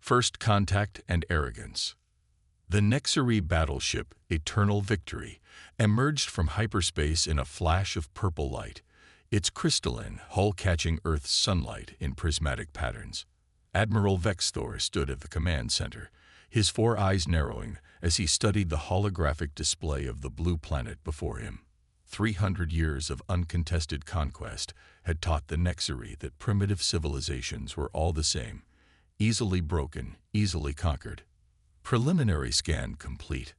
First Contact and Arrogance. The Nexari battleship, Eternal Victory, emerged from hyperspace in a flash of purple light, its crystalline hull catching Earth's sunlight in prismatic patterns. Admiral Vexthor stood at the command center, his four eyes narrowing as he studied the holographic display of the blue planet before him. 300 years of uncontested conquest had taught the Nexari that primitive civilizations were all the same, easily broken, easily conquered. Preliminary scan complete.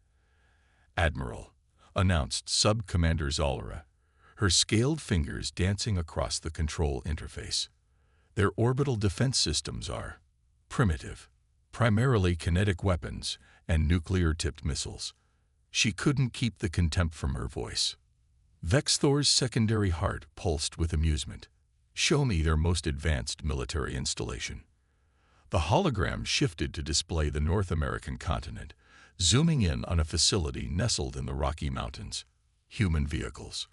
Admiral, announced Sub-Commander Zalra, her scaled fingers dancing across the control interface. Their orbital defense systems are primitive, primarily kinetic weapons and nuclear-tipped missiles. She couldn't keep the contempt from her voice. Vexthor's secondary heart pulsed with amusement. Show me their most advanced military installation. The hologram shifted to display the North American continent, zooming in on a facility nestled in the Rocky Mountains. Human vehicles.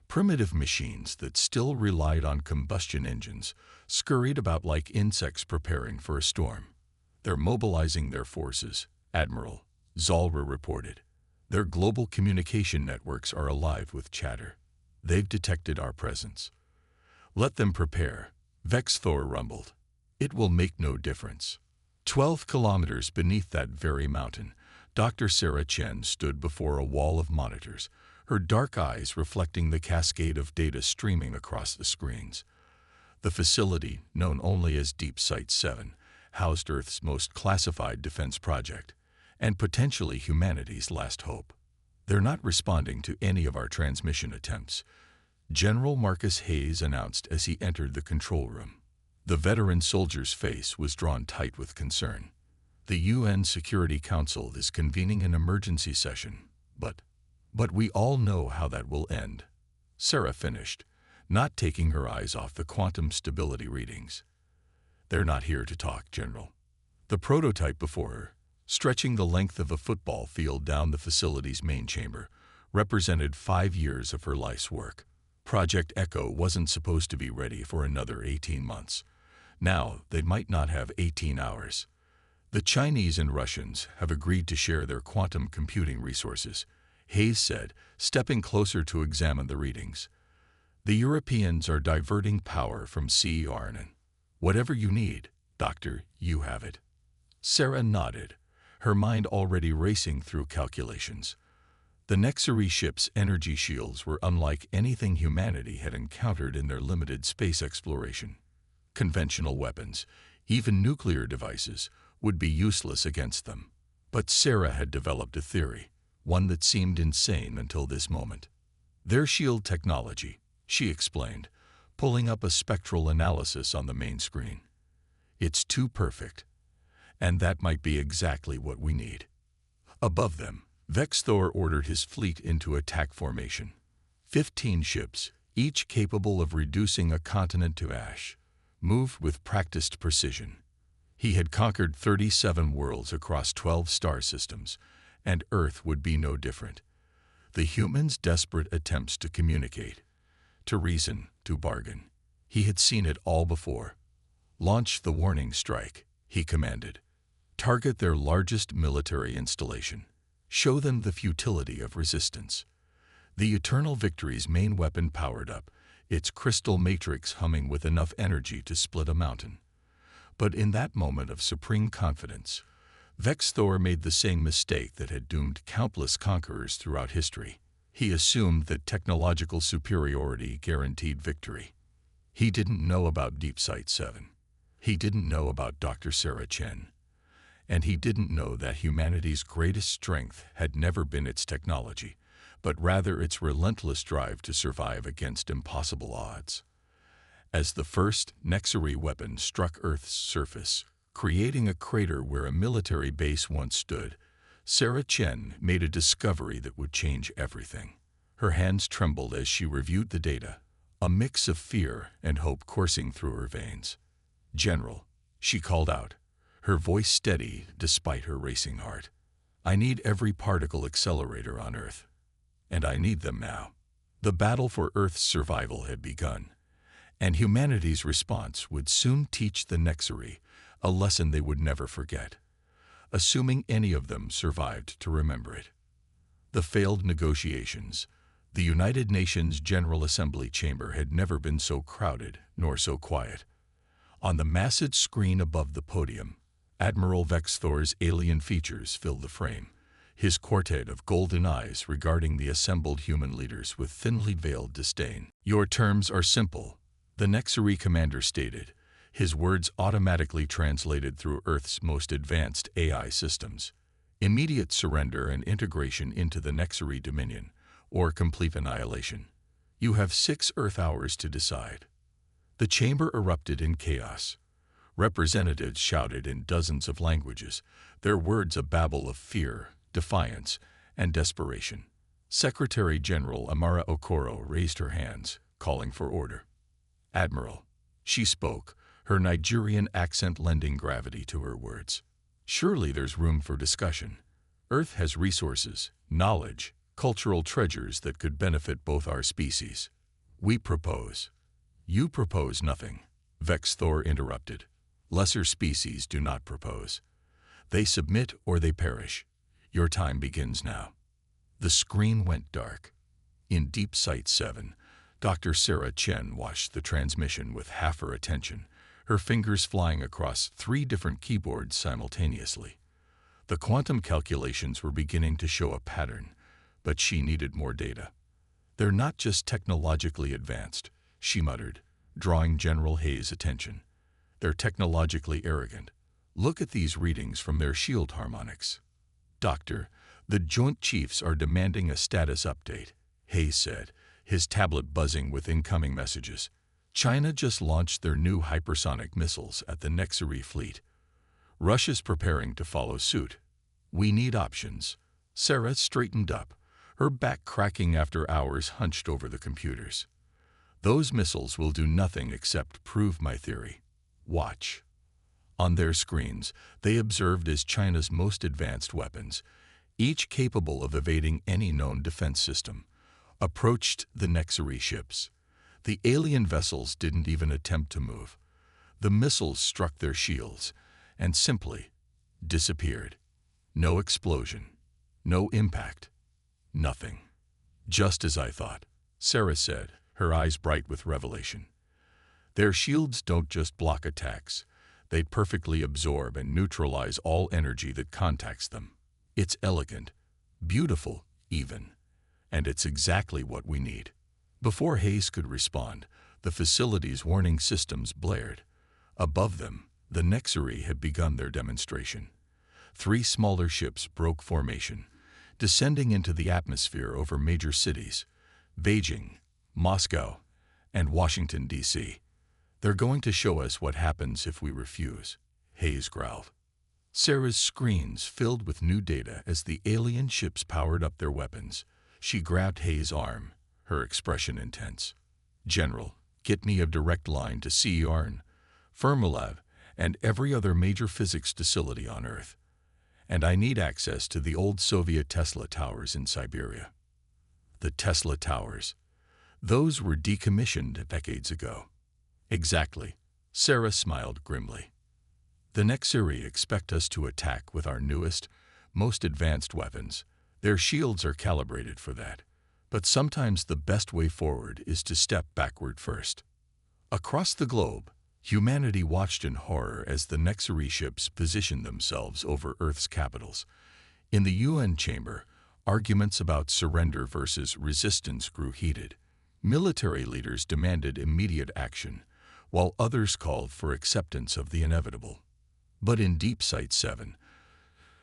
Primitive machines that still relied on combustion engines scurried about like insects preparing for a storm. They're mobilizing their forces, Admiral Zalra reported. Their global communication networks are alive with chatter. They've detected our presence. Let them prepare, Vexthor rumbled. It will make no difference. 12 kilometers beneath that very mountain, Dr. Sarah Chen stood before a wall of monitors, her dark eyes reflecting the cascade of data streaming across the screens. The facility, known only as Deep Site 7, housed Earth's most classified defense project, and potentially humanity's last hope. They're not responding to any of our transmission attempts, General Marcus Hayes announced as he entered the control room. The veteran soldier's face was drawn tight with concern. The UN Security Council is convening an emergency session, but we all know how that will end. Sarah finished, not taking her eyes off the quantum stability readings. They're not here to talk, General. The prototype before her, stretching the length of a football field down the facility's main chamber, represented 5 years of her life's work. Project Echo wasn't supposed to be ready for another 18 months. Now, they might not have 18 hours. The Chinese and Russians have agreed to share their quantum computing resources, Hayes said, stepping closer to examine the readings. The Europeans are diverting power from CERN. Whatever you need, Doctor, you have it. Sarah nodded, her mind already racing through calculations. The Nexari ship's energy shields were unlike anything humanity had encountered in their limited space exploration. Conventional weapons, even nuclear devices, would be useless against them. But Sarah had developed a theory, one that seemed insane until this moment. Their shield technology, she explained, pulling up a spectral analysis on the main screen. It's too perfect. And that might be exactly what we need. Above them, Vexthor ordered his fleet into attack formation. 15 ships, each capable of reducing a continent to ash, moved with practiced precision. He had conquered 37 worlds across 12 star systems, and Earth would be no different. The humans' desperate attempts to communicate, to reason, to bargain. He had seen it all before. Launch the warning strike, he commanded. Target their largest military installation. Show them the futility of resistance. The Eternal Victory's main weapon powered up, its crystal matrix humming with enough energy to split a mountain. But in that moment of supreme confidence, Vexthor made the same mistake that had doomed countless conquerors throughout history. He assumed that technological superiority guaranteed victory. He didn't know about Deep Site 7. He didn't know about Dr. Sarah Chen. And he didn't know that humanity's greatest strength had never been its technology, but rather its relentless drive to survive against impossible odds. As the first Nexari weapon struck Earth's surface, creating a crater where a military base once stood, Sarah Chen made a discovery that would change everything. Her hands trembled as she reviewed the data, a mix of fear and hope coursing through her veins. "General," she called out, her voice steady despite her racing heart. "I need every particle accelerator on Earth. And I need them now." The battle for Earth's survival had begun, and humanity's response would soon teach the Nexari a lesson they would never forget, assuming any of them survived to remember it. The failed negotiations. The United Nations General Assembly chamber had never been so crowded nor so quiet. On the massive screen above the podium, Admiral Vex Thor's alien features filled the frame, his quartet of golden eyes regarding the assembled human leaders with thinly veiled disdain. "Your terms are simple," the Nexari commander stated, his words automatically translated through Earth's most advanced AI systems. "Immediate surrender and integration into the Nexari Dominion, or complete annihilation. You have 6 Earth hours to decide." The chamber erupted in chaos. Representatives shouted in dozens of languages, their words a babble of fear, defiance, and desperation. Secretary General Amara Okoro raised her hands, calling for order. "Admiral," she spoke, her Nigerian accent lending gravity to her words. "Surely there's room for discussion. Earth has resources, knowledge, cultural treasures that could benefit both our species. We propose." "You propose nothing," Vex Thor interrupted. "Lesser species do not propose. They submit or they perish. Your time begins now." The screen went dark. In Deep Sight 7, Dr. Sarah Chen watched the transmission with half her attention, her fingers flying across 3 different keyboards simultaneously. The quantum calculations were beginning to show a pattern, but she needed more data. "They're not just technologically advanced," she muttered, drawing General Hayes' attention. "They're technologically arrogant. Look at these readings from their shield harmonics." "Doctor, the Joint Chiefs are demanding a status update," Hayes said, his tablet buzzing with incoming messages. "China just launched their new hypersonic missiles at the Nexari fleet. Russia's preparing to follow suit. We need options." Sarah straightened up, her back cracking after hours hunched over the computers. "Those missiles will do nothing except prove my theory. Watch." On their screens, they observed as China's most advanced weapons, each capable of evading any known defense system, approached the Nexari ships. The alien vessels didn't even attempt to move. The missiles struck their shields and simply disappeared. No explosion, no impact, nothing. "Just as I thought," Sarah said, her eyes bright with revelation. "Their shields don't just block attacks. They perfectly absorb and neutralize all energy that contacts them. It's elegant, beautiful even, and it's exactly what we need." Before Hayes could respond, the facility's warning systems blared. Above them, the Nexari had begun their demonstration. 3 smaller ships broke formation, descending into the atmosphere over major cities, Beijing, Moscow, and Washington, D.C. "They're going to show us what happens if we refuse," Hayes growled. Sarah's screens filled with new data as the alien ships powered up their weapons. She grabbed Hayes' arm, her expression intense. "General, get me a direct line to CERN, Fermilab, and every other major physics facility on Earth. And I need access to the old Soviet Tesla towers in Siberia." The Tesla towers. Those were decommissioned decades ago. "Exactly," Sarah smiled grimly. "The Nexari expect us to attack with our newest, most advanced weapons. Their shields are calibrated for that. But sometimes the best way forward is to step backward first." Across the globe, humanity watched in horror as the Nexari ships positioned themselves over Earth's capitals. In the UN chamber, arguments about surrender versus resistance grew heated. Military leaders demanded immediate action, while others called for acceptance of the inevitable. But in Deep Sight 7,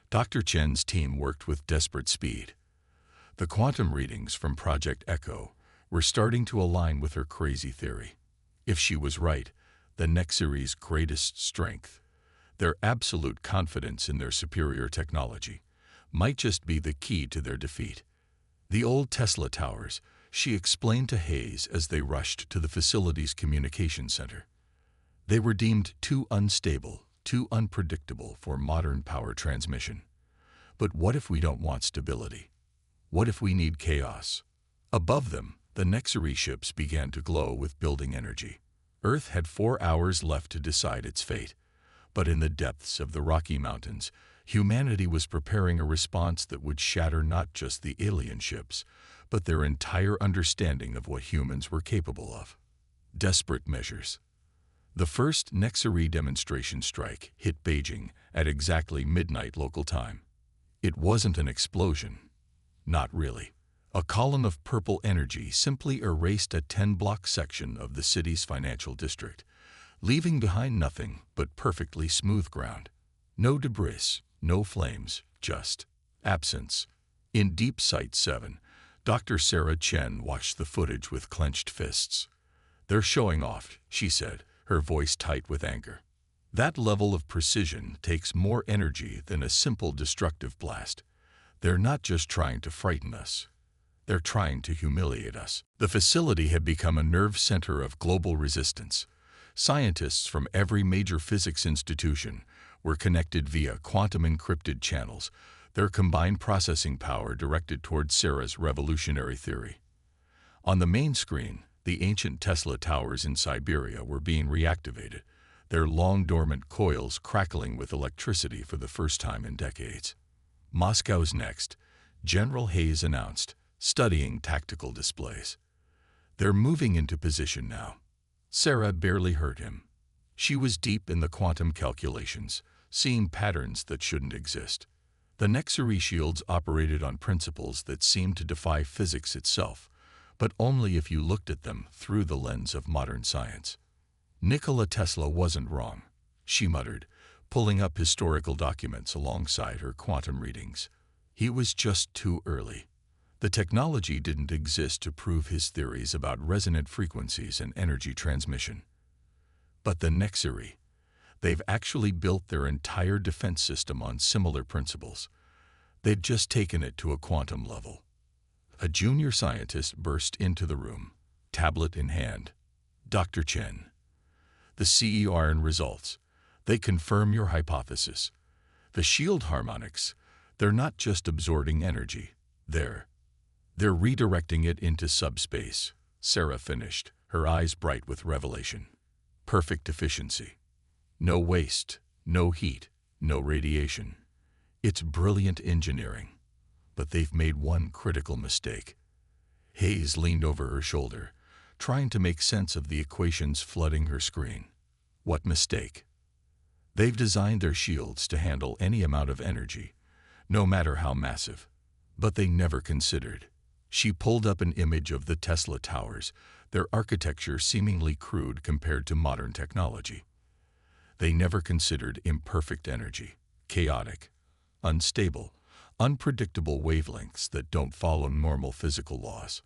Dr. Chen's team worked with desperate speed. The quantum readings from Project Echo were starting to align with her crazy theory. If she was right, the Nexari's greatest strength, their absolute confidence in their superior technology, might just be the key to their defeat. "The old Tesla towers," she explained to Hayes as they rushed to the facility's communication center. "They were deemed too unstable, too unpredictable for modern power transmission. But what if we don't want stability? What if we need chaos?" Above them, the Nexari ships began to glow with building energy. Earth had 4 hours left to decide its fate. But in the depths of the Rocky Mountains, humanity was preparing a response that would shatter not just the alien ships, but their entire understanding of what humans were capable of. Desperate measures. The first Nexari demonstration strike hit Beijing at exactly midnight local time. It wasn't an explosion. Not really. A column of purple energy simply erased a 10-block section of the city's financial district, leaving behind nothing but perfectly smooth ground. No debris, no flames, just absence. In Deep Sight 7, Dr. Sarah Chen watched the footage with clenched fists. "They're showing off," she said, her voice tight with anger. "That level of precision takes more energy than a simple destructive blast. They're not just trying to frighten us. They're trying to humiliate us." The facility had become a nerve center of global resistance. Scientists from every major physics institution were connected via quantum-encrypted channels, their combined processing power directed towards Sarah's revolutionary theory. On the main screen, the ancient Tesla towers in Siberia were being reactivated, their long-dormant coils crackling with electricity for the first time in decades. "Moscow's next," General Hayes announced, studying tactical displays. "They're moving into position now." Sarah barely heard him. She was deep in the quantum calculations, seeing patterns that shouldn't exist. The Nexari shields operated on principles that seemed to defy physics itself, but only if you looked at them through the lens of modern science. "Nikola Tesla wasn't wrong," she muttered, pulling up historical documents alongside her quantum readings. "He was just too early. The technology didn't exist to prove his theories about resonant frequencies and energy transmission." But the Nexari, they've actually built their entire defense system on similar principles. They'd just taken it to a quantum level. A junior scientist burst into the room, tablet in hand. "Dr. Chen, the CERN results. They confirm your hypothesis. The shield harmonics, they're not just absorbing energy. They're redirecting it into subspace," Sarah finished, her eyes bright with revelation. "Perfect efficiency. No waste, no heat, no radiation. It's brilliant engineering. But they've made one critical mistake." Hayes leaned over her shoulder, trying to make sense of the equations flooding her screen. "What mistake?" "They've designed their shields to handle any amount of energy, no matter how massive. But they never considered." She pulled up an image of the Tesla towers, their architecture seemingly crude compared to modern technology. "They never considered imperfect energy, chaotic, unstable, unpredictable wavelengths that don't follow normal physical laws."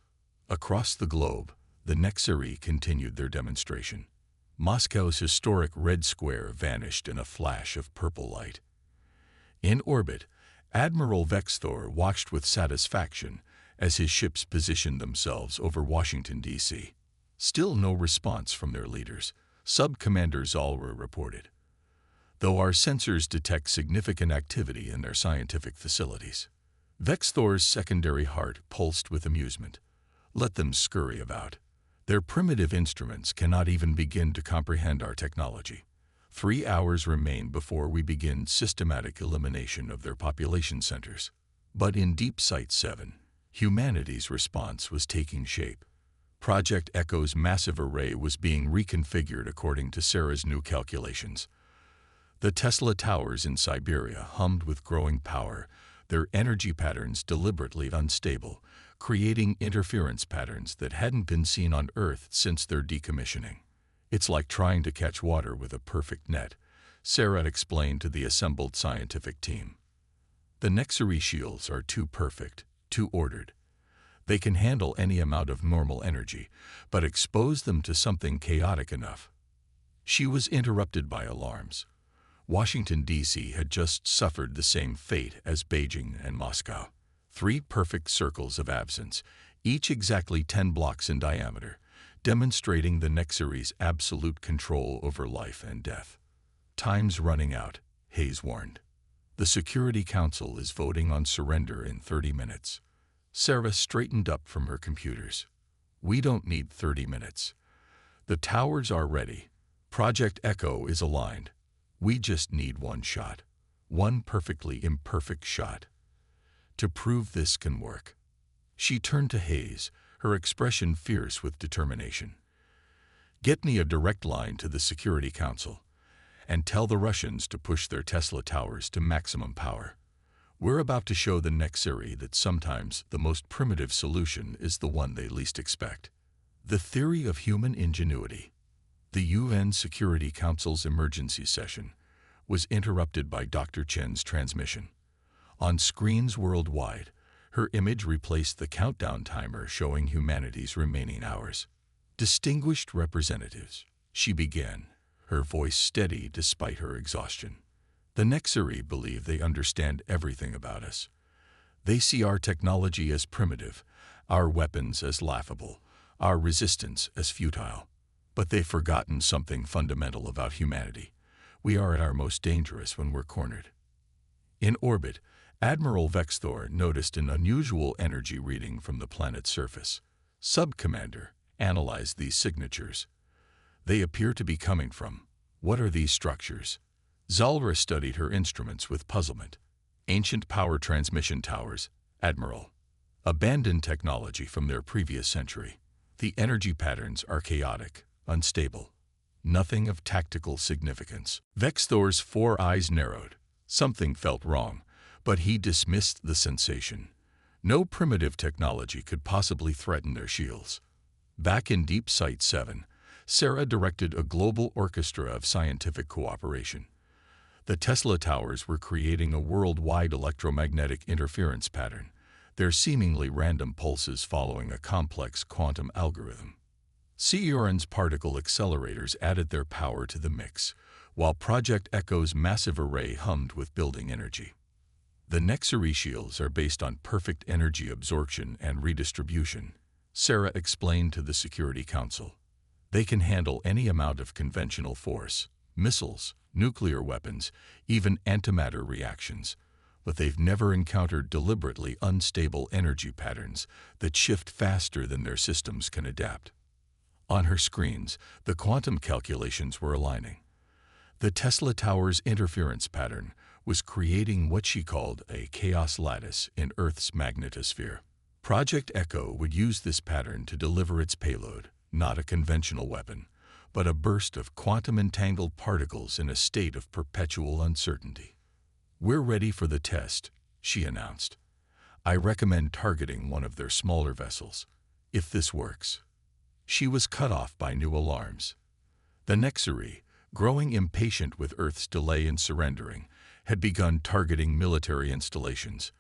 Across the globe, the Nexari continued their demonstration. Moscow's historic red square vanished in a flash of purple light. In orbit, Admiral Vexthor watched with satisfaction as his ships positioned themselves over Washington, D.C. Still no response from their leaders, Sub-Commander Zalra reported, "though our sensors detect significant activity in their scientific facilities." Vexthor's secondary heart pulsed with amusement. "Let them scurry about. Their primitive instruments cannot even begin to comprehend our technology. 3 hours remain before we begin systematic elimination of their population centers." But in Deep Sight 7, humanity's response was taking shape. Project Echo's massive array was being reconfigured according to Sarah's new calculations. The Tesla towers in Siberia hummed with growing power, their energy patterns deliberately unstable, creating interference patterns that hadn't been seen on Earth since their decommissioning. "It's like trying to catch water with a perfect net," Sarah explained to the assembled scientific team. "The Nexari shields are too perfect, too ordered. They can handle any amount of normal energy, but expose them to something chaotic enough." She was interrupted by alarms. Washington, D.C. had just suffered the same fate as Beijing and Moscow. 3 perfect circles of absence, each exactly 10 blocks in diameter, demonstrating the Nexari's absolute control over life and death. "Time's running out," Hayes warned. "The Security Council is voting on surrender in 30 minutes. Sarah straightened up from her computers. "We don't need 30 minutes. The towers are ready. Project Echo is aligned. We just need one shot. One perfectly imperfect shot. To prove this can work. She turned to Hayes, her expression fierce with determination. Get me a direct line to the Security Council, and tell the Russians to push their Tesla towers to maximum power. We're about to show the Nexiri that sometimes the most primitive solution is the one they least expect. The theory of human ingenuity. The UN Security Council's emergency session was interrupted by Dr. Chen's transmission. On screens worldwide, her image replaced the countdown timer showing humanity's remaining hours. Distinguished representatives, she began, her voice steady despite her exhaustion. The Nexiri believe they understand everything about us. They see our technology as primitive, our weapons as laughable, our resistance as futile. But they've forgotten something fundamental about humanity. We are at our most dangerous when we're cornered. In orbit, Admiral Vexthor noticed an unusual energy reading from the planet's surface. Sub-Commander analyzed these signatures. They appear to be coming from. What are these structures? Zalra studied her instruments with puzzlement. Ancient power transmission towers, Admiral. Abandoned technology from their previous century. The energy patterns are chaotic, unstable. Nothing of tactical significance. Vexthor's 4 eyes narrowed. Something felt wrong, but he dismissed the sensation. No primitive technology could possibly threaten their shields. Back in Deep Sight 7, Sarah directed a global orchestra of scientific cooperation. The Tesla towers were creating a worldwide electromagnetic interference pattern, their seemingly random pulses following a complex quantum algorithm. CERN's particle accelerators added their power to the mix, while Project Echo's massive array hummed with building energy. The Nexiri shields are based on perfect energy absorption and redistribution, Sarah explained to the Security Council. They can handle any amount of conventional force, missiles, nuclear weapons, even antimatter reactions, but they've never encountered deliberately unstable energy patterns that shift faster than their systems can adapt. On her screens, the quantum calculations were aligning. The Tesla tower's interference pattern was creating what she called a chaos lattice in Earth's magnetosphere. Project Echo would use this pattern to deliver its payload, not a conventional weapon, but a burst of quantum-entangled particles in a state of perpetual uncertainty. We're ready for the test, she announced. I recommend targeting one of their smaller vessels, if this works. She was cut off by new alarms. The Nexiri, growing impatient with Earth's delay in surrendering, had begun targeting military installations.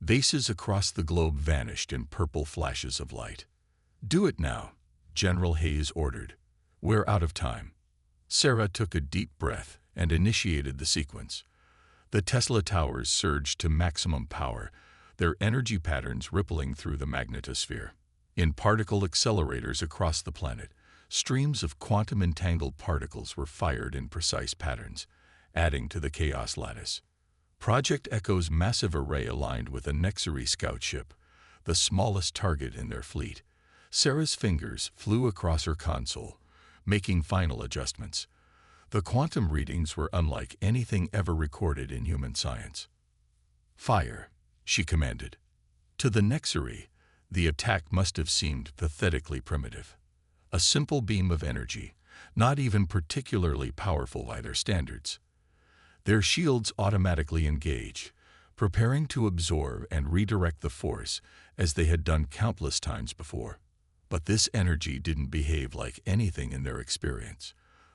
Bases across the globe vanished in purple flashes of light. Do it now, General Hayes ordered. We're out of time. Sarah took a deep breath and initiated the sequence. The Tesla towers surged to maximum power, their energy patterns rippling through the magnetosphere. In particle accelerators across the planet, streams of quantum-entangled particles were fired in precise patterns, adding to the chaos lattice. Project Echo's massive array aligned with a Nexiri scout ship, the smallest target in their fleet. Sarah's fingers flew across her console, making final adjustments. The quantum readings were unlike anything ever recorded in human science. Fire, she commanded. To the Nexiri, the attack must have seemed pathetically primitive. A simple beam of energy, not even particularly powerful by their standards. Their shields automatically engaged, preparing to absorb and redirect the force as they had done countless times before. But this energy didn't behave like anything in their experience.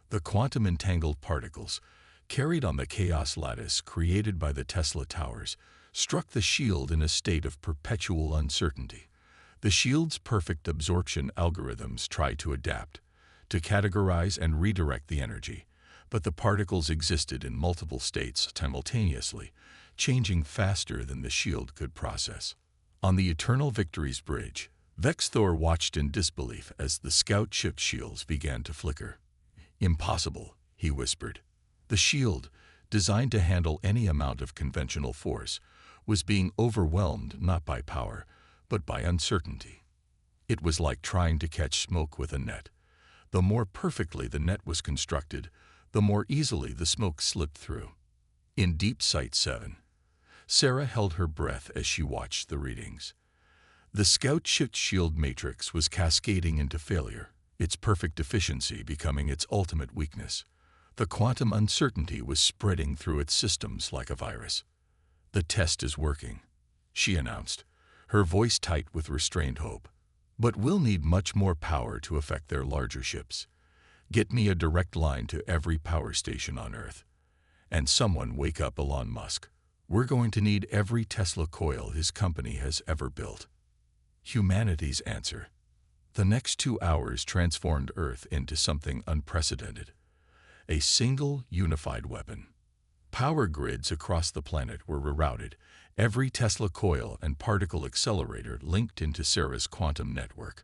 The quantum-entangled particles, carried on the chaos lattice created by the Tesla towers, struck the shield in a state of perpetual uncertainty. The shield's perfect absorption algorithms tried to adapt, to categorize and redirect the energy, but the particles existed in multiple states simultaneously, changing faster than the shield could process. On the Eternal Victory's bridge, Vexthor watched in disbelief as the scout ship shields began to flicker. Impossible, he whispered. The shield, designed to handle any amount of conventional force, was being overwhelmed not by power, but by uncertainty. It was like trying to catch smoke with a net. The more perfectly the net was constructed, the more easily the smoke slipped through. In Deep Sight 7, Sarah held her breath as she watched the readings. The scout ship's shield matrix was cascading into failure, its perfect efficiency becoming its ultimate weakness. The quantum uncertainty was spreading through its systems like a virus. "The test is working," she announced, her voice tight with restrained hope. "But we'll need much more power to affect their larger ships. Get me a direct line to every power station on Earth. And someone wake up Elon Musk. We're going to need every Tesla coil his company has ever built." Humanity's answer. The next 2 hours transformed Earth into something unprecedented. A single, unified weapon. Power grids across the planet were rerouted, every Tesla coil and particle accelerator linked into Sarah's quantum network.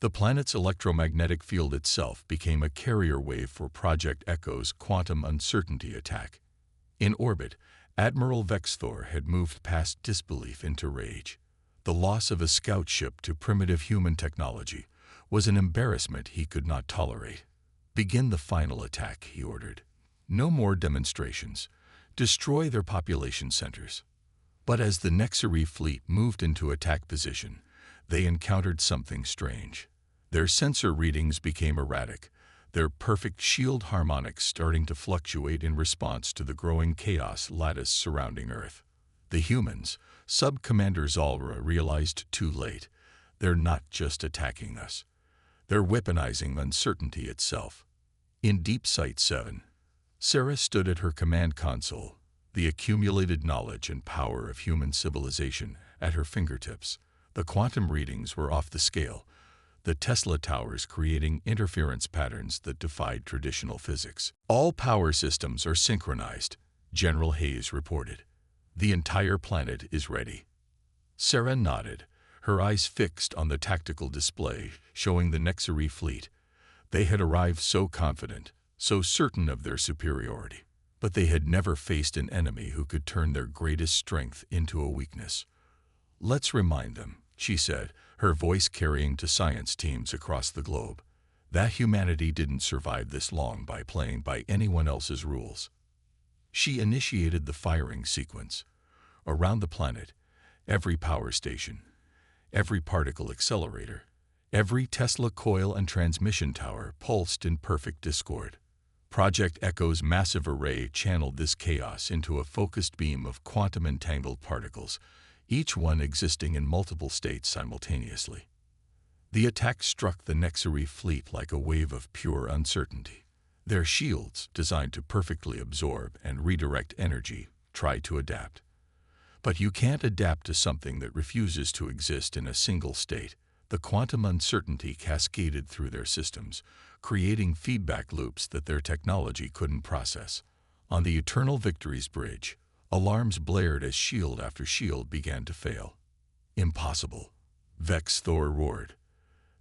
The planet's electromagnetic field itself became a carrier wave for Project Echo's quantum uncertainty attack. In orbit, Admiral Vexthor had moved past disbelief into rage. The loss of a scout ship to primitive human technology was an embarrassment he could not tolerate. "Begin the final attack," he ordered. "No more demonstrations. Destroy their population centers." But as the Nexari fleet moved into attack position, they encountered something strange. Their sensor readings became erratic, their perfect shield harmonics starting to fluctuate in response to the growing chaos lattice surrounding Earth. The humans, Sub-Commander Zalra realized too late, they're not just attacking us. They're weaponizing uncertainty itself. In Deep Sight 7, Sarah stood at her command console, the accumulated knowledge and power of human civilization at her fingertips. The quantum readings were off the scale, the Tesla towers creating interference patterns that defied traditional physics. "All power systems are synchronized," General Hayes reported. "The entire planet is ready." Sarah nodded, her eyes fixed on the tactical display showing the Nexari fleet. They had arrived so confident, so certain of their superiority, but they had never faced an enemy who could turn their greatest strength into a weakness. "Let's remind them," she said, her voice carrying to science teams across the globe, "that humanity didn't survive this long by playing by anyone else's rules." She initiated the firing sequence. Around the planet, every power station, every particle accelerator, every Tesla coil and transmission tower pulsed in perfect discord. Project Echo's massive array channeled this chaos into a focused beam of quantum-entangled particles, each one existing in multiple states simultaneously. The attack struck the Nexari fleet like a wave of pure uncertainty. Their shields, designed to perfectly absorb and redirect energy, tried to adapt. But you can't adapt to something that refuses to exist in a single state. The quantum uncertainty cascaded through their systems, creating feedback loops that their technology couldn't process. On the Eternal Victory's bridge, alarms blared as shield after shield began to fail. "Impossible," Vexthor roared.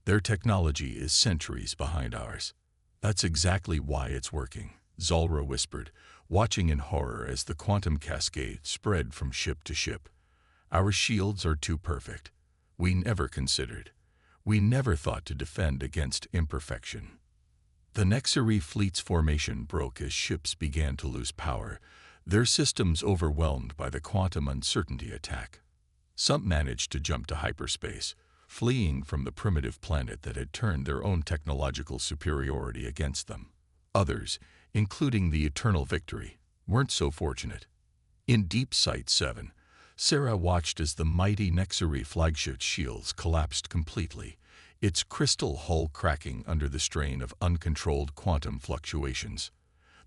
"Their technology is centuries behind ours." "That's exactly why it's working," Zalra whispered, watching in horror as the quantum cascade spread from ship to ship. "Our shields are too perfect. We never considered. We never thought to defend against imperfection." The Nexari fleet's formation broke as ships began to lose power, their systems overwhelmed by the quantum uncertainty attack. Some managed to jump to hyperspace, fleeing from the primitive planet that had turned their own technological superiority against them. Others, including the Eternal Victory, weren't so fortunate. In Deep Sight 7, Sarah watched as the mighty Nexari flagship shields collapsed completely, its crystal hull cracking under the strain of uncontrolled quantum fluctuations.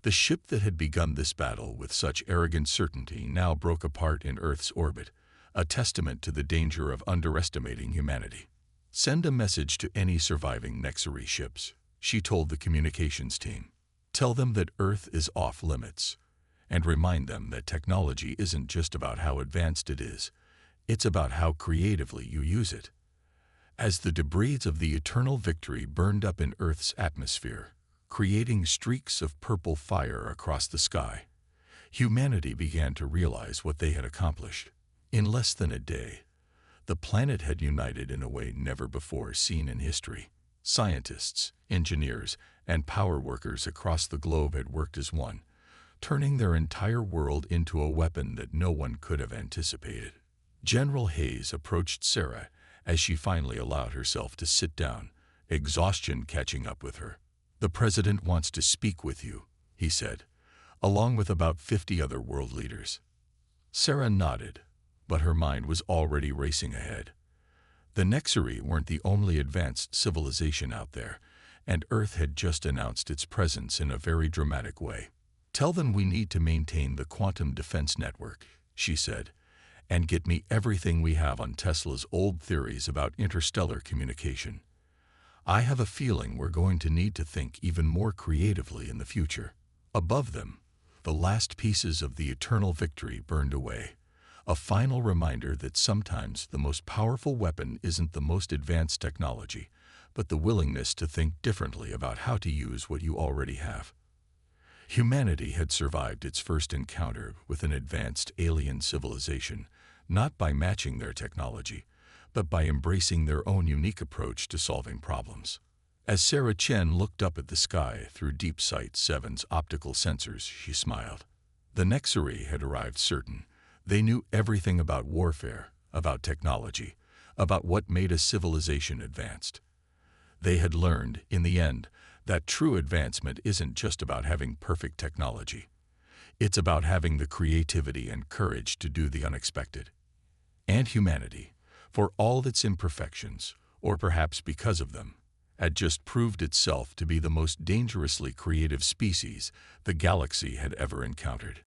The ship that had begun this battle with such arrogant certainty now broke apart in Earth's orbit, a testament to the danger of underestimating humanity. "Send a message to any surviving Nexari ships," she told the communications team. "Tell them that Earth is off limits, and remind them that technology isn't just about how advanced it is, it's about how creatively you use it." As the debris of the Eternal Victory burned up in Earth's atmosphere, creating streaks of purple fire across the sky, humanity began to realize what they had accomplished. In less than a day, the planet had united in a way never before seen in history. Scientists, engineers, and power workers across the globe had worked as one, turning their entire world into a weapon that no one could have anticipated. General Hayes approached Sarah as she finally allowed herself to sit down, exhaustion catching up with her. "The president wants to speak with you," he said, along with about 50 other world leaders. Sarah nodded, but her mind was already racing ahead. The Nexari weren't the only advanced civilization out there, and Earth had just announced its presence in a very dramatic way. "Tell them we need to maintain the quantum defense network," she said, "and get me everything we have on Tesla's old theories about interstellar communication. I have a feeling we're going to need to think even more creatively in the future." Above them, the last pieces of the eternal victory burned away, a final reminder that sometimes the most powerful weapon isn't the most advanced technology, but the willingness to think differently about how to use what you already have. Humanity had survived its first encounter with an advanced alien civilization, not by matching their technology, but by embracing their own unique approach to solving problems. As Sarah Chen looked up at the sky through Deep Sight 7's optical sensors, she smiled. The Nexari had arrived certain. They knew everything about warfare, about technology, about what made a civilization advanced. They had learned, in the end, that true advancement isn't just about having perfect technology. It's about having the creativity and courage to do the unexpected. And humanity, for all its imperfections, or perhaps because of them, had just proved itself to be the most dangerously creative species the galaxy had ever encountered.